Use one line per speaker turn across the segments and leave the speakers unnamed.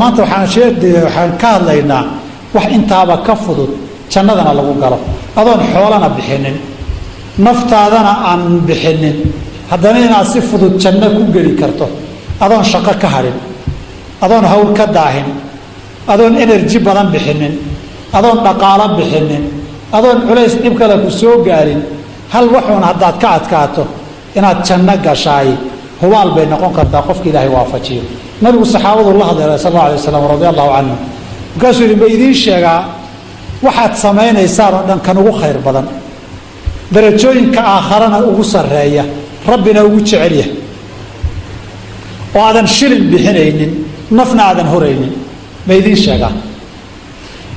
maanta waxaan ka hadlaynaa wax intaaba ka fudud jannadana lagu galo adoon xoolana bixinin naftaadana aan bixinin haddana inaad si fudud janno ku geli karto adoon shaqo ka hadhin adoon hawl ka daahin adoon enerji badan bixinin adoon dhaqaalo bixinin adoon culays dhib kale ku soo gaarin hal waxuun haddaad ka adkaato inaad janno gashaay hubaal bay noqon kartaa qofka ilaahay waafajiyo nabigu saxaabadu la hadlay sallallahu alayhi wasallam radiyallahu anhu markaasuu yidhi ma idiin sheegaa waxaad samaynaysaan oo dhan kan ugu khayr badan darajooyinka aakharana ugu sarreeya rabbina ugu jecel yahay oo aadan shilin bixinaynin nafna aadan horaynin ma idiin sheegaa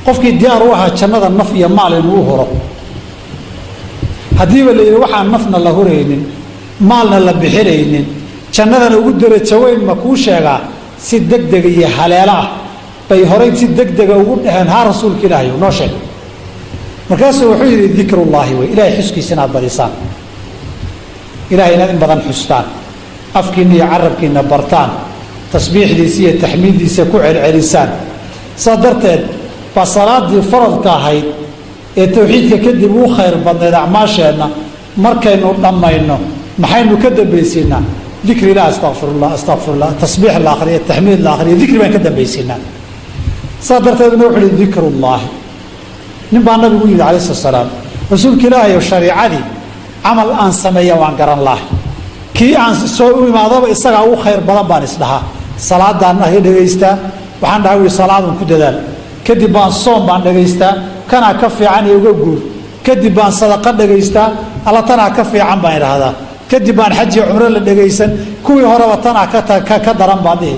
qofkii diyaar u ahaa jannada naf iyo maal inuu u horo haddiiba la yidhi waxaan nafna la horaynin maalna la bixinaynin jannadana ugu darajo weyn ma kuu sheegaa si degdega iyo haleelo ah bay horay si degdega ugu dhaheen haa rasuulka ilaahay noo sheeg markaasuu wuxuu yidhi dikrullaahi wey ilaahay xuskiisa inaad badisaan ilaahay inaad in badan xustaan afkiinna iyo carabkiinna bartaan tasbiixdiisa iyo taxmiiddiisa ku celcelisaan saa darteed baa salaadii faradka ahayd ee tawxiidka kadib uu khayr badnayd acmaasheenna markaynu dhammayno maxaynu ka dambaysiinaa dikri ilah astaqfirullah astaqfirullah tasbiix la akhriyo taxmiid la akhriyo dikri baan ka dambaysiinaa saa darteedna wuxuu yihi dikrullaahi nin baa nabigu yidhi calayhi salatu wasalaam rasuulka ilaahay oo shariicadii camal aan sameeya waan garan lahay kii aan soo u imaadaba isagaa ugu khayr badan baan isdhahaa salaadaan dhegaystaa waxaan dhaha wi salaadun ku dadaal kadib baan soom baan dhegaystaa kanaa ka fiican iyo uga guur kadib baan sadaqa dhegaystaa alla tanaa ka fiican baan idhaahdaa kadib baan xaj iyo cumro la dhegaysan kuwii horeba tanaa ka daran baan dhihi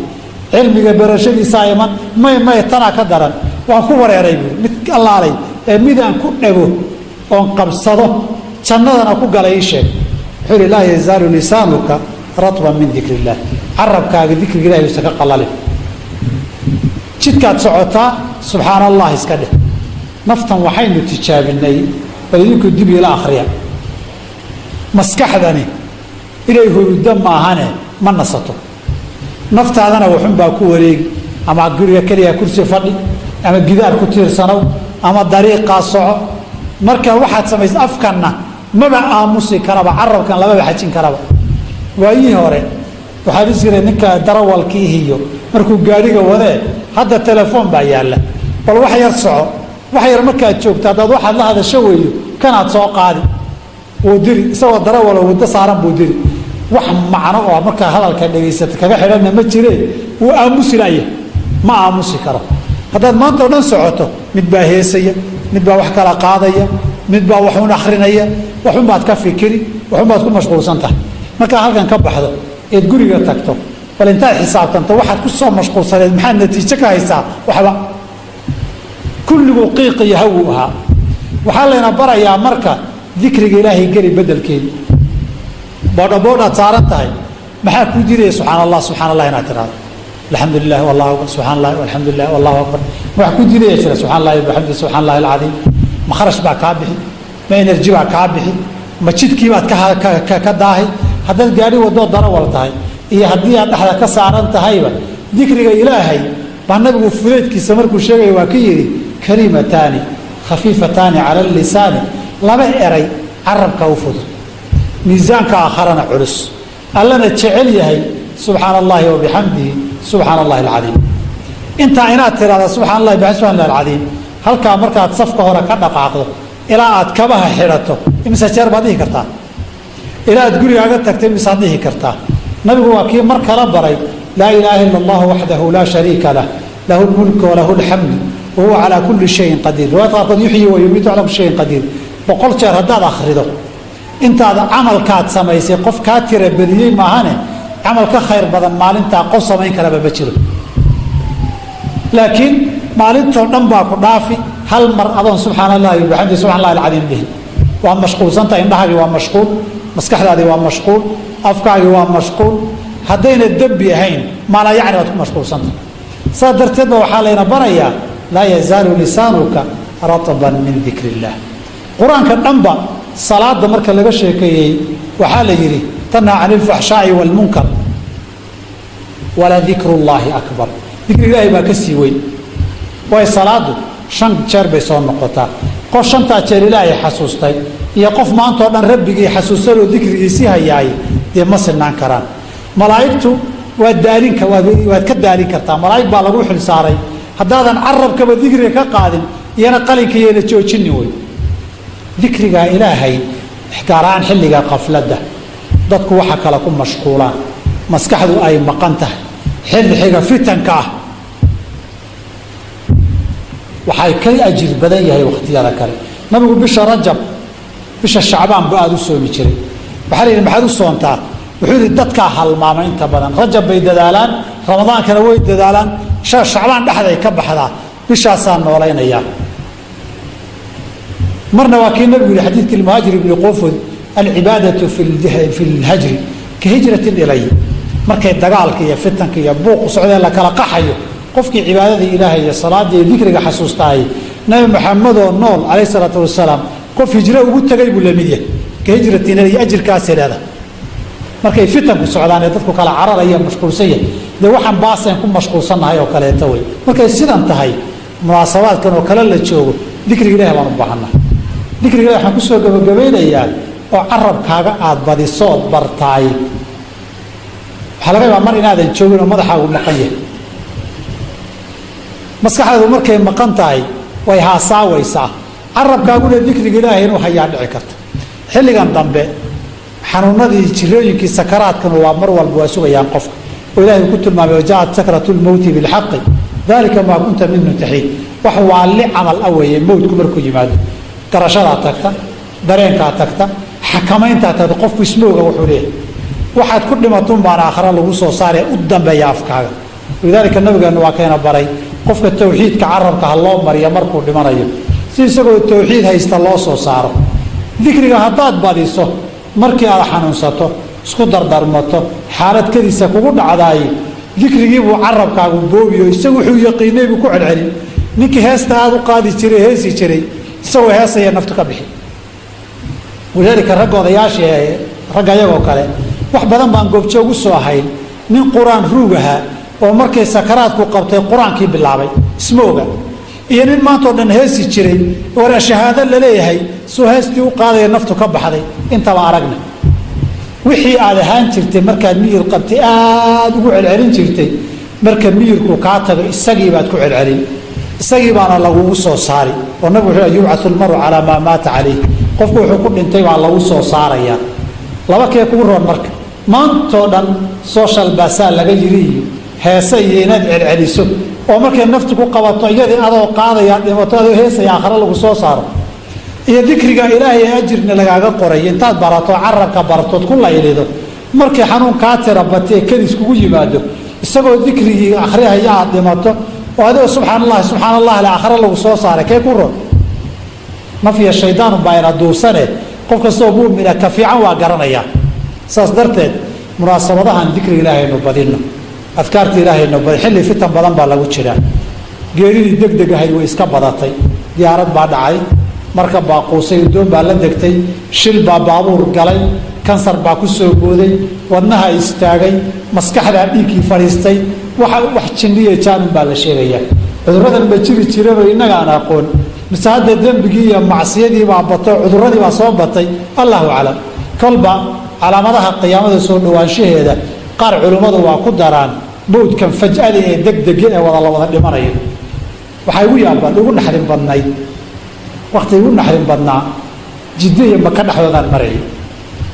cilmiga barashadiisaa iman may tanaa ka daran waan ku wareeray buuri mid allaalay ee midaan ku dhego oon qabsado jannadana ku galay ii sheeg wuxuu ihi laa yazaalu lisaanuka ratban min dikri illaah carabkaaga dikriga ilahi usa ka qalalin jidkaad socotaa subxaana allah iska dheh naftan waxaynu tijaabinay bal idinku dib ila akhriya maskaxdani inay hurudo maahane ma nasato naftaadana waxunbaa ku wareegi ama guriga keliya kursi fadhi ama gidaar ku tiirsanow ama dariiqaa soco marka waxaad samaysa afkanna maba aamusi karaba carabkan lamaba xajin karaba waayihii hore waxaa dhis jiray ninka darawalkiihiyo markuu gaadhiga wadee hadda telefoon baa yaalla bal wax yar soco wax yar markaad joogto haddaad waxaad la hadasho weeyo kanaad soo qaadi wuu diri isagoo darawalo waddo saaran buu diri wax macno oo markaa hadalka dhegaysata kaga xidhanna ma jire wuu aamusi laya ma aamusi karo haddaad maanta o dhan socoto mid baa heesaya mid baa wax kala qaadaya mid baa waxun akhrinaya waxunbaad ka fikiri waxunbaad ku mashquulsan tahay markaa halkan ka baxdo eed guriga tagto bal intaad xisaabtanto waxaad ku soo mashquulsaneed maxaad natiijo ka haysaa waxba kulliguu qiiq iyo hawuu ahaa waxaa layna barayaa marka dikriga ilaahay geli bedelkeedi boodhaboodhaad saaran tahay maxaa kuu diidaya subxaana allah inaad tiraado alxamdu lilah wallahu akbar subxana allah alxamdu lilah wallahu akbar wax kuu diidaya jira subxana allahi bixamdi subxana allahi alcadiim ma kharash baa kaa bixi ma enerji baa kaa bixi ma jidkii baad ka daahi haddaad gaadhi wadoo darawal tahay iyo haddii aad dhexda ka saaran tahayba dikriga ilaahay baa nabigu fudeydkiisa markuu sheegaya waa ka yidhi kalimataani khafiifataani cala lisaani laba eray carabka u fudud miisaanka aakharana culus allana jecel yahay subxaana allahi wabixamdihi subxaana allahi alcadiim intaa inaad tirahda subxana allahi bixamdi subxana allahi alcadiim halkaa markaad safka hore ka dhaqaaqdo ilaa aad kabaha xidhato imise jeer baad dhihi kartaa ilaa aad gurigaaga tagto imisaad dhihi kartaa nabigu waa kii mar kala baray laa ilaaha ila allahu waxdahu laa shariika lah lahu lmulku walahu alxamdu wahuwa calaa kulli shayin qadiir riwaayad qaarkood yuxyi wa yumiitu calaa kulli shayin qadiir 100 jeer haddaad akhrido intaad camalkaad samaysay qof kaa tira badiyey maahane camal ka khayr badan maalintaa qof samayn karaba ma jiro laakiin maalintoo dhan baa ku dhaafi hal mar adoon subxaana allahi bixamdi subxana allahi alcadiim dhihin waa mashquulsanta indhahaagii waa mashquul maskaxdaadii waa mashquul afkaagii waa mashquul haddayna dembi ahayn maalaa yacni waad ku mashquulsanta saas darteed ba waxaa layna barayaa laa yazaalu lisaanuka ratban min dikri illah qur-aanka dhanba salaada marka laga sheekeeyey waxaa la yidhi tanhaa cani ilfaxshaa'i waalmunkar wala dikru llaahi akbar dikriga ilaahay baa ka sii weyn way salaadu 5 jeer bay soo noqotaa qof 5 jeer ilaahay xasuustay iyo qof maanta oo dhan rabbigii xasuusan oo dikrigiisii hayaay dee ma sinaan karaan malaa'igtu waa daalinka waad ka daalin kartaa malaa'ig baa lagu xil saaray haddaadan carabkaba dikriga ka qaadin iyana qalinka yeela joojini way dikriga ilaahay gaaraan xilliga qafladda dadku waxa kala ku mashquulaan maskaxdu ay maqan tahay xilliga fitanka ah waxay ka ajir badan yahay waqtiyada kale nabigu bisha rajab bisha shacbaan baa aad u soomi jiray waxa leeyahay maxaad u soontaa wuxuu yiri dadka halmaama inta badan rajab bay dadaalaan ramadaankana way dadaalaan shacbaan dhaxday ka baxdaa bishaasaa noolaynaya marna waa kii nabigu yiri xadiidkii muhaajir ibn qufud alcibaadatu fi lhajri ka hijratin ilay markay dagaalka iyo fitanka iyo buuq socdee la kala qaxayo qofkii cibaadada ilaahay iyo salaada iyo dikriga xasuustaay nabi maxamed oo nool calayhi salaatu wasalaam qof hijro ugu tagay buu la mid yahay ka hijratin ilay ajirkaas leeda markay fitanku socdaan ee dadku kala cararaya mashquulsan yahay de waxaan baaseen ku mashquulsanahay oo kaleeto way markay sidan tahay munaasabaadkan oo kale la joogo dikriga ilaahay baan u baahanaa dikriga ilaahay waxaan kusoo gabagabeynayaa oo carabkaaga aad badisood bartaay waxaa laga yaabaa mar inaadan joogin oo madaxaagu maqan yahay maskaxdaadu markay maqan tahay way haasaawaysaa carabkaaguna dikriga ilaahay inuu hayaa dhici karta xilligan dambe xanuunadii jirooyinkii sakaraadkana waa mar walba waa sugayaan qofka oo ilaahay ku tilmaamay wajacat sakratu lmowti bilxaqi dalika maa kunta minhu taxiid wax waa li camal ah weeye mowtku markuu yimaado garashadaa tagta dareenkaa tagta xakamayntaa tagta qofku ismooga wuxuu leeyahay waxaad ku dhimatun baana aakhira lagu soo saaree u dambeeya afkaaga walidaalika nabigeenu waa kayna baray qofka tawxiidka carabka ha loo mariyo markuu dhimanayo si isagoo tawxiid haysta loo soo saaro dikriga haddaad badiso markii aad xanuunsato isku dardarmato xaalad kadiisa kugu dhacdaay dikrigiibuu carabkaagu boobiyo isagu wuxuu yaqiinay buu ku celcelin ninkii heesta aad u qaadi jiray heesi jiray isagoo heesaya naftu ka bixi walidaalika ragga odayaasha ragga iyagoo kale wax badan baan goobjoog u soo ahayn nin qur-aan ruug ahaa oo markay sakaraadku qabtay qur-aankii bilaabay isma oga iyo nin maantao dhan heesi jiray wara shahaado laleeyahay soo heestii u qaadaya naftu ka baxday intaba aragna wixii aad ahaan jirtay markaad miyir qabtay aad ugu celcelin jirtay marka miyirku kaa tago isagii baad ku celcelin isagii baana lagugu soo saari oo nabigu wuxuu yubcathu lmaru calaa maa maata calayh qofku wuxuu ku dhintay baa lagu soo saarayaa laba kee kugu roon marka maantoo dhan social baasaa laga yiri iyo heese iyo inaad celceliso oo markay naftu ku qabato iyadii adoo qaadaya dhimato adoo heesaya aakhira lagu soo saaro iyo dikriga ilaahay ajirna lagaaga qoray intaad barato carabka baratood ku laylido markii xanuun kaa tira batee kadis kugu yimaado isagoo dikrigii akhriyaya aad dhimato oo adigoo subxaan allah le aakhira lagu soo saaray kee ku roon nafya shaydaan baa ina duursane qof kastoo muumina ka fiican waa garanayaa saas darteed munaasabadahan dikriga ilaahaynu badinno adkaarta ilaahaynu badin xilli fitan badan baa lagu jiraa geeridii deg deg ahayd way iska badatay diyaarad baa dhacay marka baa quusay doon baa la degtay shil baa baabuur galay kansar baa ku soo booday wadnaha istaagay maskaxdaa dhiiggii fadhiistay wax jinniya jaanun baa la sheegayaa cudurradan ba jiri jiraba innaga aan aqoon mise hadda dembigii iyo macsiyadii baa batay cudurradii baa soo batay allahu aclam kolba calaamadaha qiyaamada soo dhowaanshaheeda qaar culimmadu waa ku daraan mowdkan faj'ada ee degdega ee la wada dhimanayo waxaa igu yaabaan igu naxdin badnayd wakti igu naxdin badnaa jiddo iyo maka dhexdoodaan marayay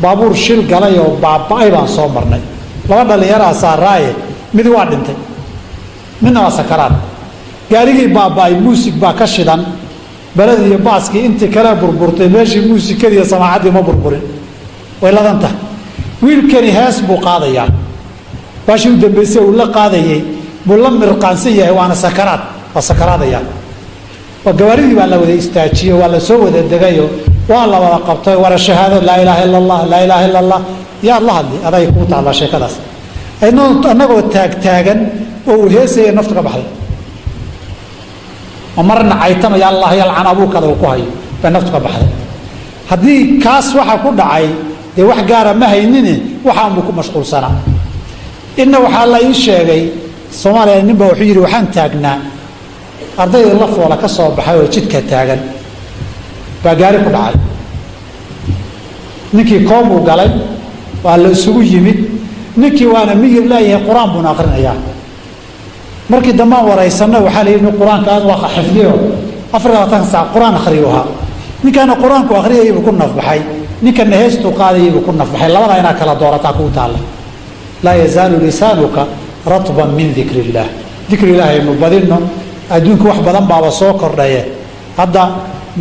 baabuur shil galay oo baaba'ay baan soo marnay laba dhallinyaraa saaraaye mid waa dhintay midna waa sakaraad gaarigii baaba'ay muusig baa ka shidan baled iyo baaskii intii kale burburtay meeshii muusikadii iyo samaacaddii ma burburin way ladan tahay wiilkani hees buu qaadayaa baashii u dambaysay uu la qaadayey buu la mirqaansan yahay waana sakaraad waa sakaraadayaa waa gawaaridii baa la wada istaajiyo waa la soo wada degayo waa la wada qabtay wara shahaado laa ilaaha illa allah laa ilaaha illa allah yaad la hadli aday kuu taallaa sheekadaas annagoo taagtaagan oo uu heesaya naftu ka baxday oo marna caytamaya allah yalcan abuukada uu ku hayo bay naftu ka baxday haddii kaas waxa ku dhacay dee wax gaara ma haynine waxaanbuu ku mashquulsanaa inna waxaa la ii sheegay soomaaliya nin baa wuxuu yidhi waxaan taagnaa ardayda la foola ka soo baxay oo jidka taagan baa gaari ku dhacay ninkii koobuu galay waa la isugu yimid ninkii waana miyir leeyahay qur-aan buuna akrinayaa markii dambaan waraysanna waxaa la yidhi qur-aanka aad waa xifdiyo 24 saac qur-aan akhriyo ahaa ninkaana qur-aanku akhriyaybu ku nafbaxay ninkana heestuu qaadayaybu ku nafbaxay labada inaa kala doorataa kuu taalla laa yazaalu lisaanuka ratban min dikri illaah dikri ilaahi aynu badinno adduunka wax badan baaba soo kordhaye hadda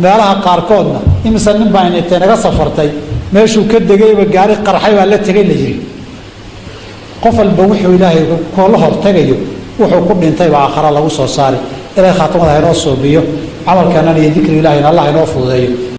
meelaha qaarkoodna imise nin baa intay naga safartay meeshuu ka degayba gaari qarxay baa la tegay la yidhi qof walba wuxuu ilaahay kula hortagayo wuxuu ku dhintay baa aakhara lagu soo saari ilaahay khaatamada inoo soobiyo camalkeennan iyo dikri ilaahina allah inoo fududeeyo